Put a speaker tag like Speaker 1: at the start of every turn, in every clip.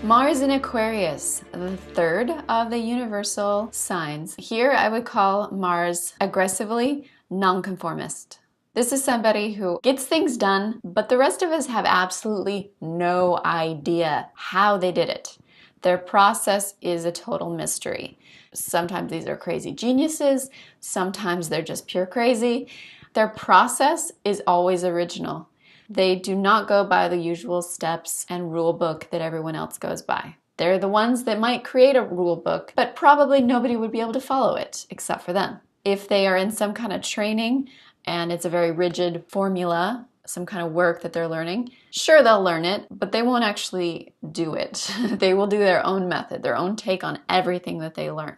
Speaker 1: Mars in Aquarius, the third of the universal signs. Here I would call Mars aggressively nonconformist. This is somebody who gets things done, but the rest of us have absolutely no idea how they did it. Their process is a total mystery. Sometimes these are crazy geniuses, sometimes they're just pure crazy. Their process is always original. They do not go by the usual steps and rule book that everyone else goes by. They're the ones that might create a rule book, but probably nobody would be able to follow it except for them. If they are in some kind of training and it's a very rigid formula, some kind of work that they're learning, sure, they'll learn it, but they won't actually do it. They will do their own method, their own take on everything that they learn.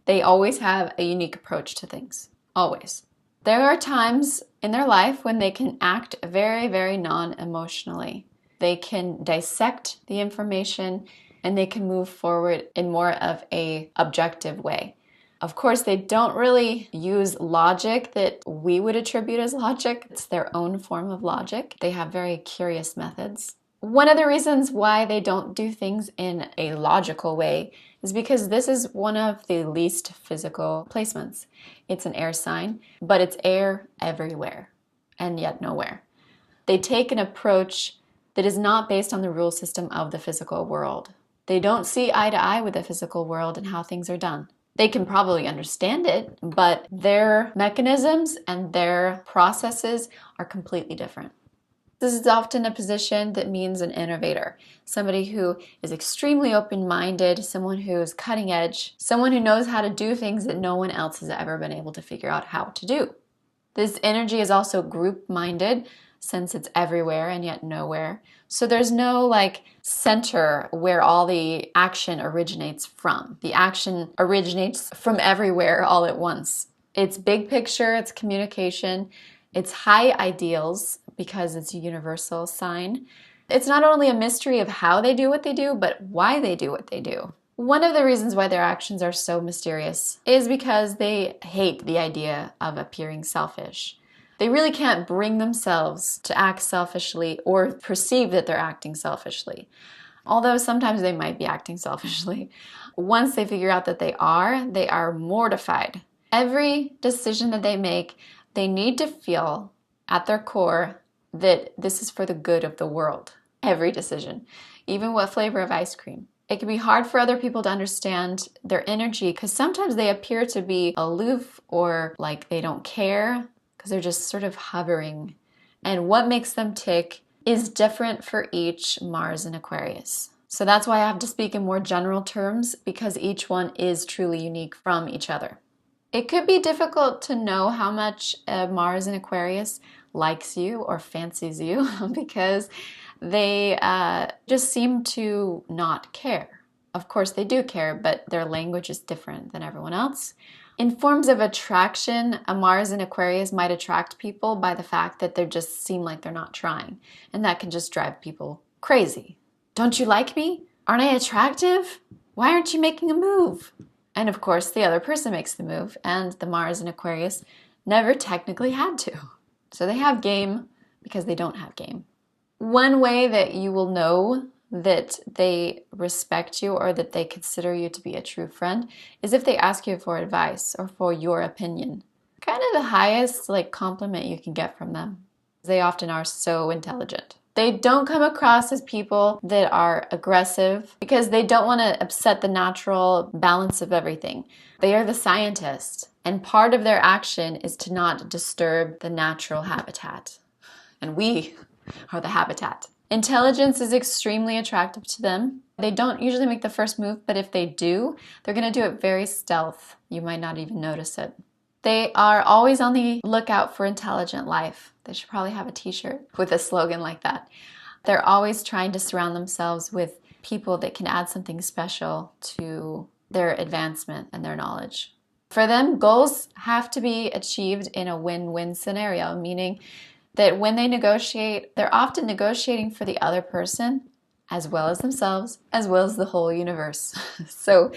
Speaker 1: They always have a unique approach to things, always. There are times in their life when they can act very, very non-emotionally. They can dissect the information and they can move forward in more of an objective way. Of course, they don't really use logic that we would attribute as logic. It's their own form of logic. They have very curious methods. One of the reasons why they don't do things in a logical way is because this is one of the least physical placements. It's an air sign, but it's air everywhere and yet nowhere. They take an approach that is not based on the rule system of the physical world. They don't see eye to eye with the physical world and how things are done. They can probably understand it, but their mechanisms and their processes are completely different. This is often a position that means an innovator, somebody who is extremely open-minded, someone who is cutting edge, someone who knows how to do things that no one else has ever been able to figure out how to do. This energy is also group-minded, since it's everywhere and yet nowhere. So there's no center where all the action originates from. The action originates from everywhere all at once. It's big picture, it's communication, it's high ideals because it's a universal sign. It's not only a mystery of how they do what they do, but why they do what they do. One of the reasons why their actions are so mysterious is because they hate the idea of appearing selfish. They really can't bring themselves to act selfishly or perceive that they're acting selfishly. Although sometimes they might be acting selfishly. Once they figure out that they are mortified. Every decision that they make, they need to feel at their core that this is for the good of the world. Every decision, even what flavor of ice cream. It can be hard for other people to understand their energy because sometimes they appear to be aloof or like they don't care because they're just sort of hovering. And what makes them tick is different for each Mars in Aquarius. So that's why I have to speak in more general terms because each one is truly unique from each other. It could be difficult to know how much Mars in Aquarius likes you or fancies you because they just seem to not care. Of course they do care, but their language is different than everyone else. In forms of attraction, a Mars in Aquarius might attract people by the fact that they just seem like they're not trying, and that can just drive people crazy. Don't you like me? Aren't I attractive? Why aren't you making a move? And of course, the other person makes the move, and the Mars in Aquarius never technically had to. So they have game because they don't have game. One way that you will know that they respect you or that they consider you to be a true friend is if they ask you for advice or for your opinion. Kind of the highest compliment you can get from them. They often are so intelligent. They don't come across as people that are aggressive because they don't want to upset the natural balance of everything. They are the scientists, and part of their action is to not disturb the natural habitat. And we are the habitat. Intelligence is extremely attractive to them. They don't usually make the first move, but if they do, they're going to do it very stealth. You might not even notice it. They are always on the lookout for intelligent life. They should probably have a t-shirt with a slogan like that. They're always trying to surround themselves with people that can add something special to their advancement and their knowledge. For them, goals have to be achieved in a win-win scenario, meaning that when they negotiate, they're often negotiating for the other person as well as themselves, as well as the whole universe. So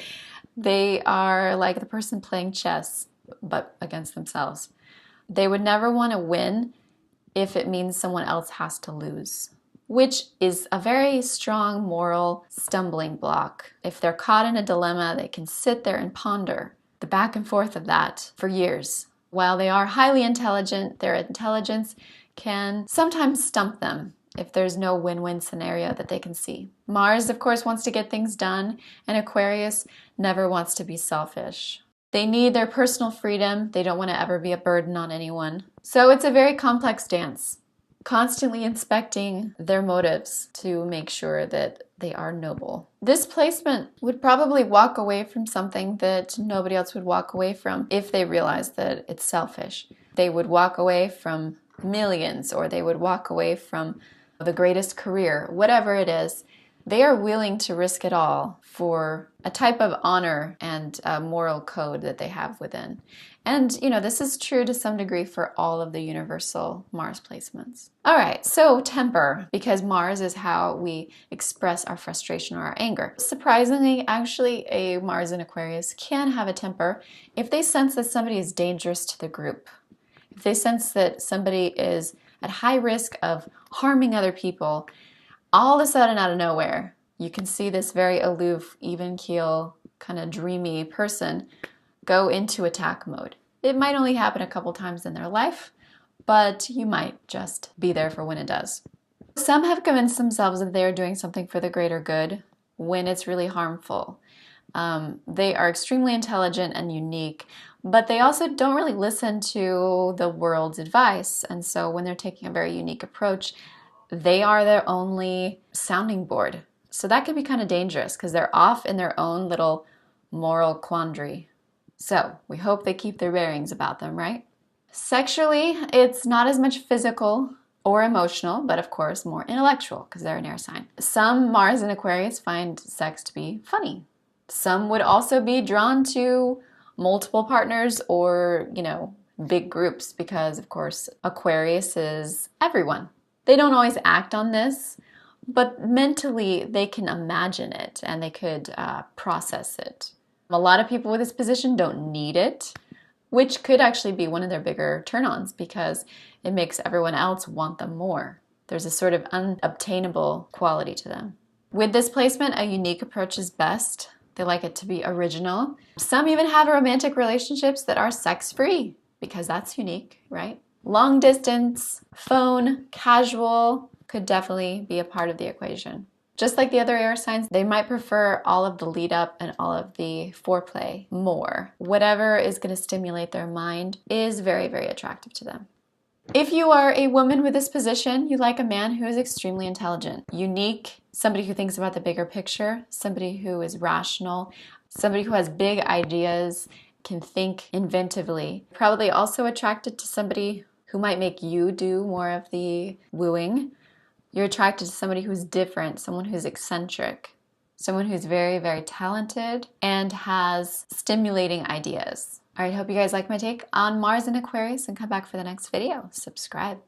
Speaker 1: they are like the person playing chess, but against themselves. They would never want to win if it means someone else has to lose. which is a very strong moral stumbling block. If they're caught in a dilemma, they can sit there and ponder the back and forth of that for years. While they are highly intelligent, their intelligence can sometimes stump them if there's no win-win scenario that they can see. Mars, of course, wants to get things done, and Aquarius never wants to be selfish. They need their personal freedom. They don't want to ever be a burden on anyone. So it's a very complex dance, constantly inspecting their motives to make sure that they are noble. This placement would probably walk away from something that nobody else would walk away from if they realized that it's selfish. They would walk away from millions, or they would walk away from the greatest career, whatever it is. They are willing to risk it all for a type of honor and a moral code that they have within. And, this is true to some degree for all of the universal Mars placements. All right, so temper, because Mars is how we express our frustration or our anger. Surprisingly, actually, a Mars in Aquarius can have a temper if they sense that somebody is dangerous to the group. If they sense that somebody is at high risk of harming other people, all of a sudden, out of nowhere, you can see this very aloof, even keel, kind of dreamy person go into attack mode. It might only happen a couple times in their life, but you might just be there for when it does. Some have convinced themselves that they are doing something for the greater good when it's really harmful. They are extremely intelligent and unique, but they also don't really listen to the world's advice. And so when they're taking a very unique approach, they are their only sounding board. So that can be kind of dangerous because they're off in their own little moral quandary. So we hope they keep their bearings about them, right? Sexually, it's not as much physical or emotional, but of course more intellectual because they're an air sign. Some Mars and Aquarius find sex to be funny. Some would also be drawn to multiple partners or, big groups because, of course, Aquarius is everyone. They don't always act on this, but mentally they can imagine it and they could process it. A lot of people with this position don't need it, which could actually be one of their bigger turn-ons because it makes everyone else want them more. There's a sort of unobtainable quality to them. With this placement, a unique approach is best. They like it to be original. Some even have romantic relationships that are sex-free because that's unique, right? Long distance, phone, casual could definitely be a part of the equation. Just like the other air signs, they might prefer all of the lead up and all of the foreplay more. Whatever is going to stimulate their mind is very, very attractive to them. If you are a woman with this position, you like a man who is extremely intelligent, unique, somebody who thinks about the bigger picture, somebody who is rational, somebody who has big ideas, can think inventively. Probably also attracted to somebody who might make you do more of the wooing. You're attracted to somebody who's different, someone who's eccentric, someone who's very, very talented and has stimulating ideas. All right, hope you guys like my take on Mars and Aquarius and come back for the next video. Subscribe.